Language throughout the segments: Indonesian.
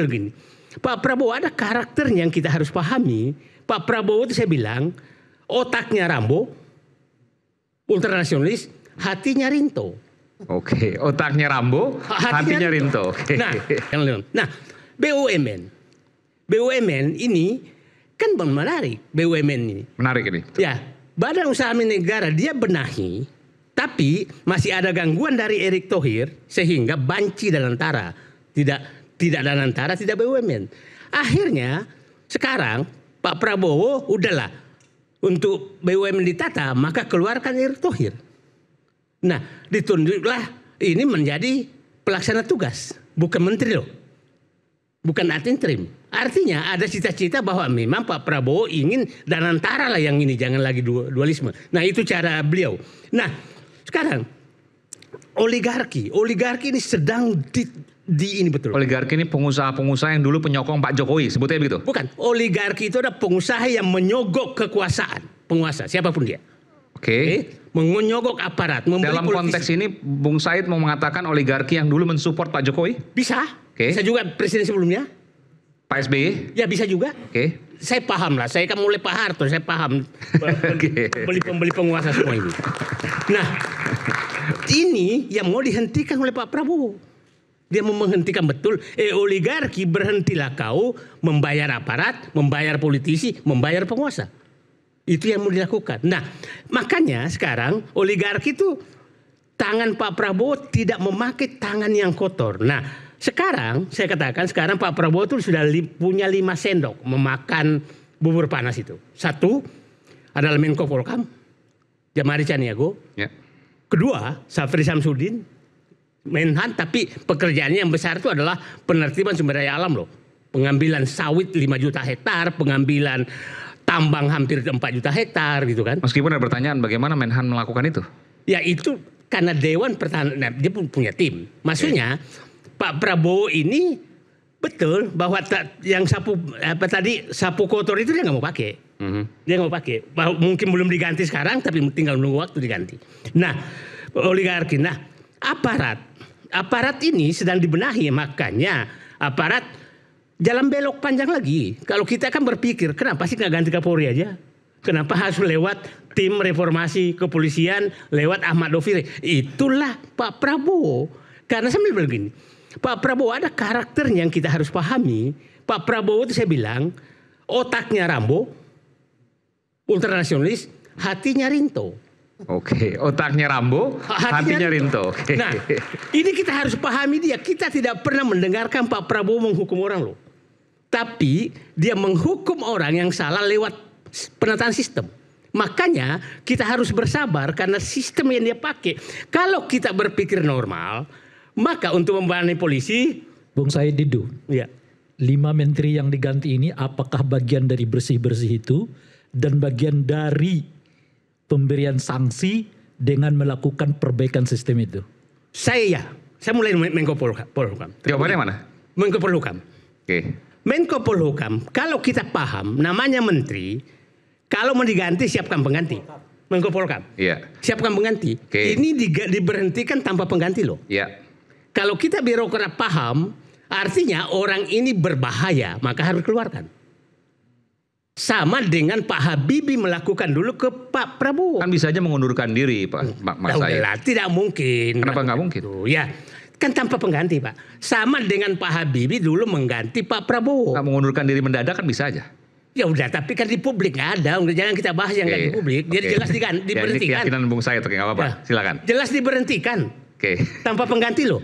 begini, Pak Prabowo ada karakternya yang kita harus pahami. Pak Prabowo itu saya bilang otaknya Rambo, ultranasionalis, hatinya Rinto. Oke, otaknya Rambo, hatinya Rinto. Nah, BUMN ini kan menarik. BUMN ini menarik ini. Ya, Badan Usaha Milik Negara dia benahi, tapi masih ada gangguan dari Erick Thohir sehingga banci dan antara tidak dan antara tidak BUMN. Akhirnya sekarang Pak Prabowo udahlah untuk BUMN ditata maka keluarkan Erick Thohir. Nah, ditunjuklah ini menjadi pelaksana tugas, bukan menteri loh. Bukan ad interim. Artinya ada cita-cita bahwa memang Pak Prabowo ingin dan antara lah yang ini, jangan lagi dualisme. Nah, itu cara beliau. Nah, sekarang oligarki ini sedang di ini betul. Oligarki ini pengusaha-pengusaha yang dulu penyokong Pak Jokowi, sebutnya begitu? Bukan, oligarki itu ada pengusaha yang menyogok kekuasaan penguasa, siapapun dia. Oke. Menyogok aparat. Dalam konteks ini, Bung Said mau mengatakan oligarki yang dulu mensupport Pak Jokowi? Bisa. Oke. Bisa juga presiden sebelumnya. Pak SBY? Ya bisa juga. Oke. Saya paham lah, saya kan mulai Pak Harto, saya paham pembeli penguasa semua ini. Nah, ini yang mau dihentikan oleh Pak Prabowo. Dia mau menghentikan betul, oligarki berhentilah kau membayar aparat, membayar politisi, membayar penguasa. Itu yang mau dilakukan. Nah, makanya sekarang oligarki itu tangan Pak Prabowo tidak memakai tangan yang kotor. Nah, sekarang saya katakan sekarang Pak Prabowo itu sudah punya 5 sendok memakan bubur panas itu. 1 adalah Menko Polhukam, Jamari Caniago. Ya. 2, Syafri Samsudin, Menhan, tapi pekerjaannya yang besar itu adalah penertiban sumber daya alam loh. Pengambilan sawit 5 juta hektar, pengambilan tambang hampir 4 juta hektar gitu kan. Meskipun ada pertanyaan bagaimana Menhan melakukan itu? Ya itu karena Dewan Pertahanan, dia punya tim. Maksudnya Pak Prabowo ini betul bahwa yang sapu kotor itu dia nggak mau pakai. Dia nggak mau pakai. Mungkin belum diganti sekarang tapi tinggal menunggu waktu diganti. Nah, oligarki. Nah, aparat ini sedang dibenahi, makanya aparat jalan belok panjang lagi. Kalau kita kan berpikir, kenapa sih nggak ganti Kapolri aja? Kenapa harus lewat tim reformasi kepolisian, lewat Ahmad Doviri? Itulah Pak Prabowo. Karena sambil begini, Pak Prabowo ada karakternya yang kita harus pahami. Pak Prabowo itu saya bilang, otaknya Rambo, ultranasionalis, hatinya Rinto. Oke, otaknya Rambo, hatinya Rinto. Nah, ini kita harus pahami dia. Kita tidak pernah mendengarkan Pak Prabowo menghukum orang loh. Tapi dia menghukum orang yang salah lewat penataan sistem. Makanya kita harus bersabar karena sistem yang dia pakai. Kalau kita berpikir normal, maka untuk membenahi polisi, Bung Said Didu, ya. 5 menteri yang diganti ini apakah bagian dari bersih-bersih itu dan bagian dari pemberian sanksi dengan melakukan perbaikan sistem itu? Saya mulai Menko Polhukam. Jawabannya mana? Menko Polhukam. Oke. Menko Polhukam, kalau kita paham namanya menteri, kalau mau diganti siapkan pengganti. Menko Polhukam. Iya. Siapkan pengganti. Okay. Ini diberhentikan tanpa pengganti loh. Iya. Kalau kita birokrat paham, artinya orang ini berbahaya, maka harus keluarkan. Sama dengan Pak Habibie melakukan dulu ke Pak Prabowo. Kan bisa aja mengundurkan diri, Pak Mas Said. Tidak mungkin. Kenapa nggak mungkin? Ya, kan tanpa pengganti, Pak. Sama dengan Pak Habibie dulu mengganti Pak Prabowo. Nggak mengundurkan diri mendadak kan bisa aja. Ya udah, tapi kan di publik nggak ada. Jangan kita bahas yang nggak di publik. Jadi jelas diberhentikan. Ya, ini keyakinan Bung Said, oke, nggak apa-apa. Ya. Silakan. Jelas diberhentikan. Oke. Tanpa pengganti loh.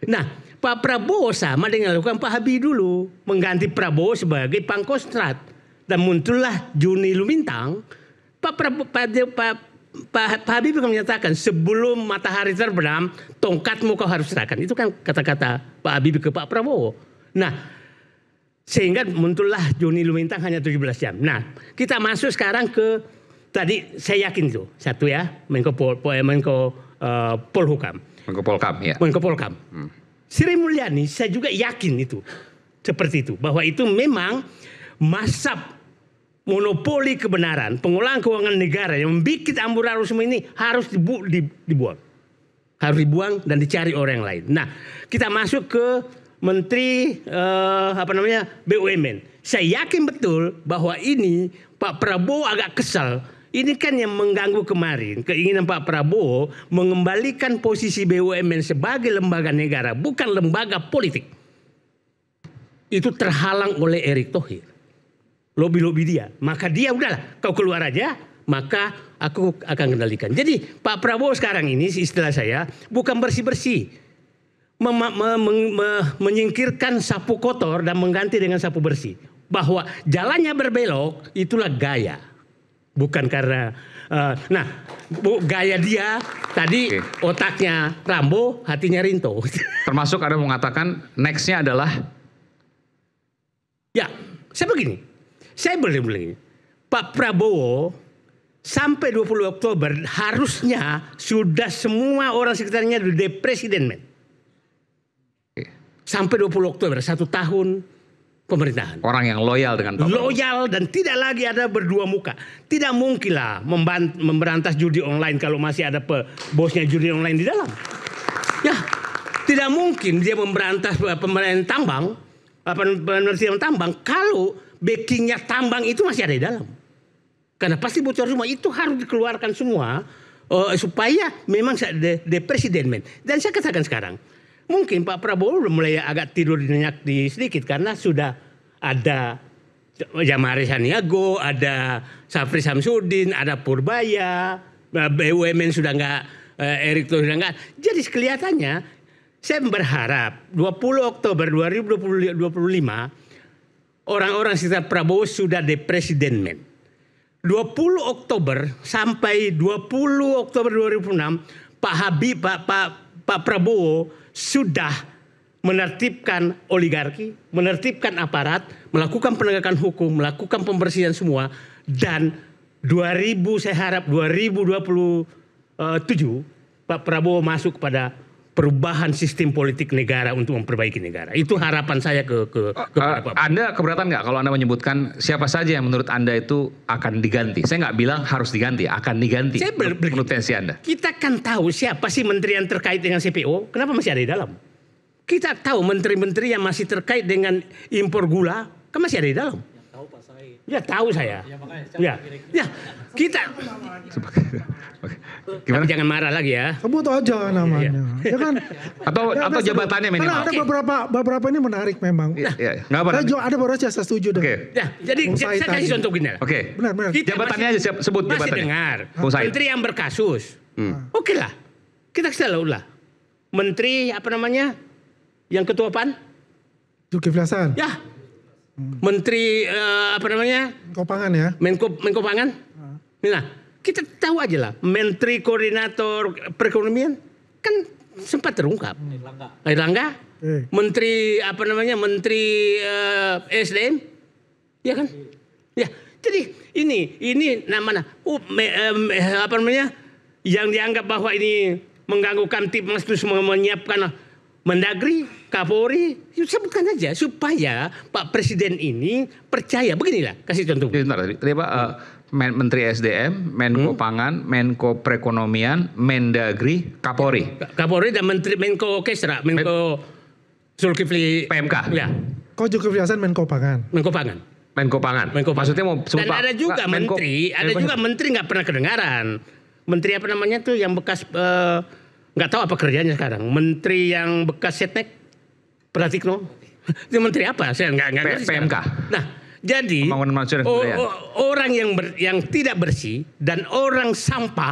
Nah, Pak Prabowo sama dengan lakukan Pak Habibie dulu, mengganti Prabowo sebagai Pangkostrat. Dan muncullah Juni Lumintang. Pak Habibie menyatakan sebelum matahari terbenam, tongkatmu kau harus serahkan. Itu kan kata-kata Pak Habibie ke Pak Prabowo. Nah, sehingga muncullah Juni Lumintang hanya 17 jam. Nah, kita masuk sekarang ke tadi saya yakin itu satu ya, Menko Polhukam. Menko Polhukam, ya. Menko Polhukam. Sri Mulyani saya juga yakin itu seperti itu, bahwa itu memang masab monopoli kebenaran, pengolahan keuangan negara yang membuat amburadul ini harus dibuang. Harus dibuang dan dicari orang yang lain. Nah, kita masuk ke Menteri BUMN. Saya yakin betul bahwa ini Pak Prabowo agak kesal. Ini kan yang mengganggu kemarin keinginan Pak Prabowo mengembalikan posisi BUMN sebagai lembaga negara, bukan lembaga politik. Itu terhalang oleh Erick Thohir. Lobi-lobi dia. Maka dia udahlah, kau keluar aja, maka aku akan kendalikan. Jadi Pak Prabowo sekarang ini istilah saya bukan bersih-bersih. Menyingkirkan sapu kotor dan mengganti dengan sapu bersih. Bahwa jalannya berbelok itulah gaya. Bukan karena gaya dia tadi otaknya Rambo, hatinya Rinto. Termasuk ada mengatakan nextnya adalah ya, saya begini. Saya boleh Pak Prabowo sampai 20 Oktober harusnya sudah semua orang sekitarnya di presiden, men. Sampai 20 Oktober, 1 tahun pemerintahan. Orang yang loyal dengan Pak Prabowo. Loyal dan tidak lagi ada berdua muka. Tidak mungkin lah memberantas judi online kalau masih ada bosnya judi online di dalam. Ya, tidak mungkin dia memberantas pemerintahan tambang, penelitian tambang kalau backingnya tambang itu masih ada di dalam. Karena pasti bocor semua, itu harus dikeluarkan semua supaya memang the presiden, man. Dan saya katakan sekarang, mungkin Pak Prabowo mulai agak tidur nyenyak sedikit karena sudah ada Jamari Saniago, ada Safri Samsudin, ada Purbaya, BUMN sudah enggak, Erick Thohir sudah enggak. Jadi kelihatannya saya berharap 20 Oktober 2025 orang-orang sekitar Prabowo sudah the presiden, man. 20 Oktober sampai 20 Oktober 2006 Pak Prabowo sudah menertibkan oligarki, menertibkan aparat, melakukan penegakan hukum, melakukan pembersihan semua, dan 2000 saya harap 2027 Pak Prabowo masuk kepada perubahan sistem politik negara untuk memperbaiki negara. Itu harapan saya kepada Pak. Anda keberatan nggak kalau Anda menyebutkan siapa saja yang menurut Anda itu akan diganti? Saya nggak bilang harus diganti, akan diganti. Saya menurut versi Anda. Kita kan tahu siapa sih menteri yang terkait dengan CPO, kenapa masih ada di dalam? Kita tahu menteri-menteri yang masih terkait dengan impor gula, kan masih ada di dalam. Ya tahu saya. Ya kita. Gimana? Jangan marah lagi ya. Sebut aja namanya. Ya kan? Atau jabatannya minimal. Karena ada beberapa ini menarik memang. Iya. Nggak apa. Ada beberapa saya setuju deh. Oke. Ya, jadi saya kasih contoh gini. Oke. Benar. Jabatannya aja sebut masih jabatannya. dengar. Menteri Menteri yang berkasus. Oke lah. Kita selalu lah. Menteri apa namanya? Yang ketua PAN? Zulkifli Hasan. Ya. Menteri apa namanya? Menko Pangan ya. Menko Pangan. Nah, kita tahu aja lah. Menteri Koordinator Perekonomian kan sempat terungkap. Airlangga. Menteri apa namanya? Menteri SDM. Ya kan? Ya. Jadi ini namanya apa namanya? Yang dianggap bahwa ini mengganggu Kamtibmas terus menyiapkan Mendagri, Kapolri, sebutkan aja supaya Pak Presiden ini percaya. Beginilah, kasih contoh. Tadi Pak, Menteri SDM, Menko Pangan, Menko Perekonomian, Mendagri, Kapolri. Kapolri dan Menko Kesra, Menko Zulkifli PMK. Ya. Kok Zulkifli Hasan Menko Pangan? Menko Pangan. Menko Pangan. Maksudnya mau sebut dan Pak. ada juga menteri, menteri nggak pernah kedengaran. Menteri apa namanya tuh yang bekas nggak tahu apa kerjanya sekarang. Menteri yang bekas Setnek, Pratikno. Itu menteri apa? Saya nggak ngerti. PMK. Nah, jadi orang yang tidak bersih dan orang sampah